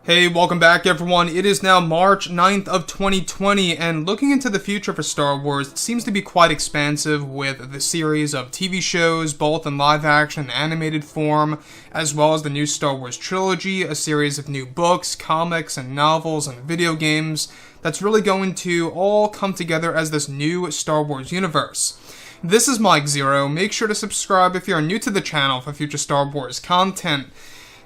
Hey, welcome back everyone. It is now March 9th of 2020, and looking into the future for Star Wars, it seems to be quite expansive with the series of TV shows, both in live action and animated form, as well as the new Star Wars trilogy, a series of new books, comics, and novels, and video games that's really going to all come together as this new Star Wars universe. This is Mike Zero. Make sure to subscribe if you're new to the channel for future Star Wars content.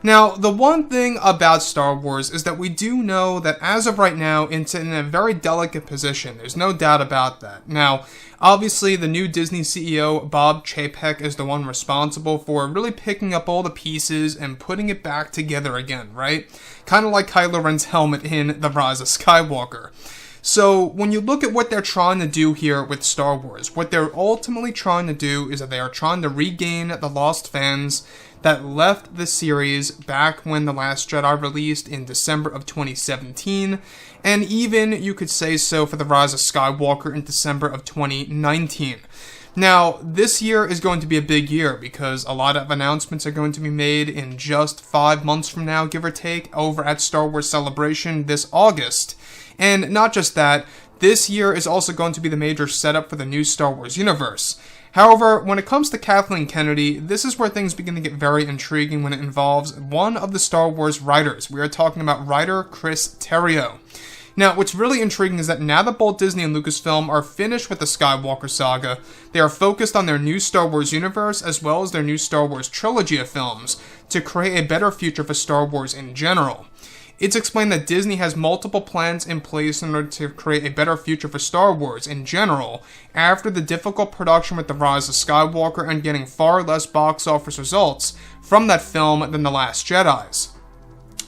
Now, the one thing about Star Wars is that we do know that as of right now, it's in a very delicate position. There's no doubt about that. Now, obviously, the new Disney CEO, Bob Chapek, is the one responsible for really picking up all the pieces and putting it back together again, right? Kind of like Kylo Ren's helmet in The Rise of Skywalker. So, when you look at what they're trying to do here with Star Wars, what they're ultimately trying to do is that they are trying to regain the lost fans that left the series back when The Last Jedi released in December of 2017, and even, you could say so, for The Rise of Skywalker in December of 2019. Now, this year is going to be a big year because a lot of announcements are going to be made in just 5 months from now, give or take, over at Star Wars Celebration this August. And not just that, this year is also going to be the major setup for the new Star Wars universe. However, when it comes to Kathleen Kennedy, this is where things begin to get very intriguing when it involves one of the Star Wars writers. We are talking about writer Chris Terrio. Now, what's really intriguing is that now that both Disney and Lucasfilm are finished with the Skywalker saga, they are focused on their new Star Wars universe as well as their new Star Wars trilogy of films to create a better future for Star Wars in general. It's explained that Disney has multiple plans in place in order to create a better future for Star Wars in general, after the difficult production with The Rise of Skywalker and getting far less box office results from that film than The Last Jedi's.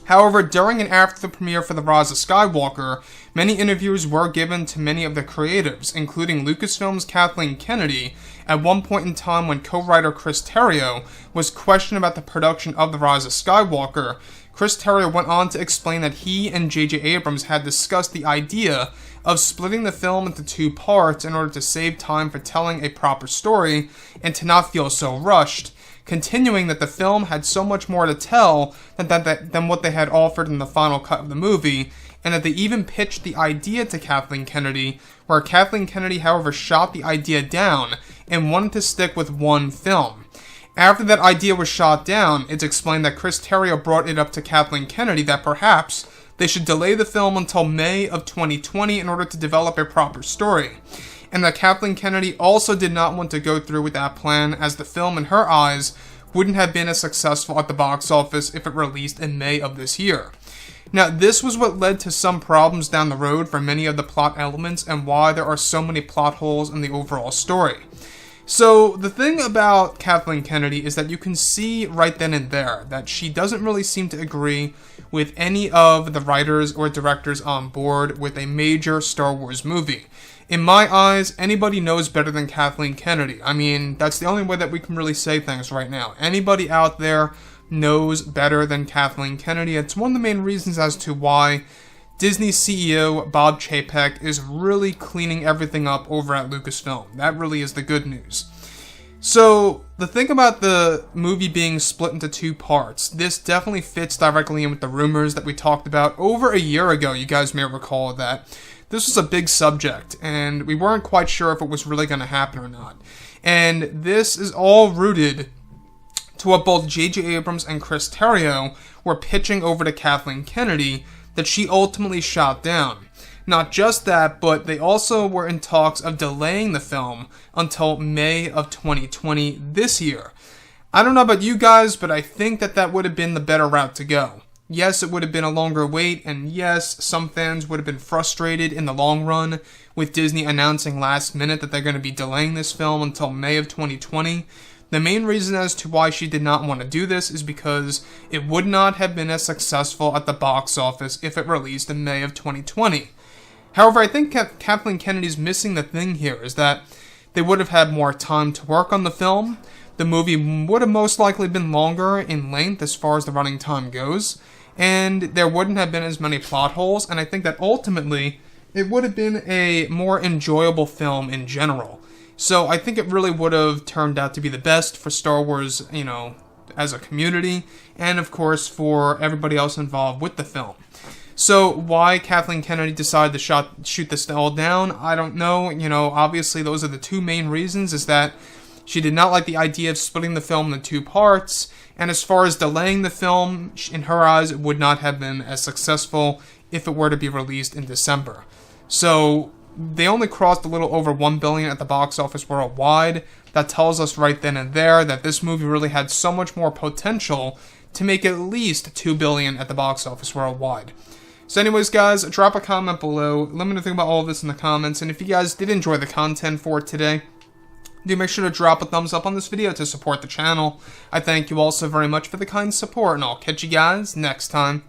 However, during and after the premiere for The Rise of Skywalker, many interviews were given to many of the creatives, including Lucasfilm's Kathleen Kennedy, at one point in time when co-writer Chris Terrio was questioned about the production of The Rise of Skywalker. Chris Terrio went on to explain that he and J.J. Abrams had discussed the idea of splitting the film into 2 parts in order to save time for telling a proper story and to not feel so rushed, continuing that the film had so much more to tell than what they had offered in the final cut of the movie, and that they even pitched the idea to Kathleen Kennedy, where Kathleen Kennedy, however, shot the idea down and wanted to stick with one film. After that idea was shot down, it's explained that Chris Terrio brought it up to Kathleen Kennedy that perhaps they should delay the film until May of 2020 in order to develop a proper story, and that Kathleen Kennedy also did not want to go through with that plan, as the film in her eyes wouldn't have been as successful at the box office if it released in May of this year. Now, this was what led to some problems down the road for many of the plot elements and why there are so many plot holes in the overall story. So, the thing about Kathleen Kennedy is that you can see right then and there that she doesn't really seem to agree with any of the writers or directors on board with a major Star Wars movie. In my eyes, anybody knows better than Kathleen Kennedy. I mean, that's the only way that we can really say things right now. Anybody out there knows better than Kathleen Kennedy. It's one of the main reasons as to why Disney CEO Bob Chapek is really cleaning everything up over at Lucasfilm. That really is the good news. So, the thing about the movie being split into 2 parts, this definitely fits directly in with the rumors that we talked about over a year ago. You guys may recall that. This was a big subject, and we weren't quite sure if it was really going to happen or not. And this is all rooted to what both J.J. Abrams and Chris Terrio were pitching over to Kathleen Kennedy that she ultimately shot down. Not just that, but they also were in talks of delaying the film until May of 2020 this year. I don't know about you guys, but I think that would have been the better route to go. Yes, it would have been a longer wait, and yes, some fans would have been frustrated in the long run with Disney announcing last minute that they're going to be delaying this film until May of 2020. The main reason as to why she did not want to do this is because it would not have been as successful at the box office if it released in May of 2020. However, I think Kathleen Kennedy's missing the thing here is that they would have had more time to work on the film. The movie would have most likely been longer in length as far as the running time goes, and there wouldn't have been as many plot holes, and I think that ultimately it would have been a more enjoyable film in general. So I think it really would have turned out to be the best for Star Wars, as a community, and of course for everybody else involved with the film. So why Kathleen Kennedy decided to shoot this all down, I don't know. You know, obviously those are the two main reasons, is that she did not like the idea of splitting the film into two parts, and as far as delaying the film, in her eyes, it would not have been as successful if it were to be released in December. So they only crossed a little over $1 billion at the box office worldwide. That tells us right then and there that this movie really had so much more potential to make at least $2 billion at the box office worldwide. So anyways, guys, drop a comment below. Let me know think about all of this in the comments. And if you guys did enjoy the content for today, do make sure to drop a thumbs up on this video to support the channel. I thank you all so very much for the kind support, and I'll catch you guys next time.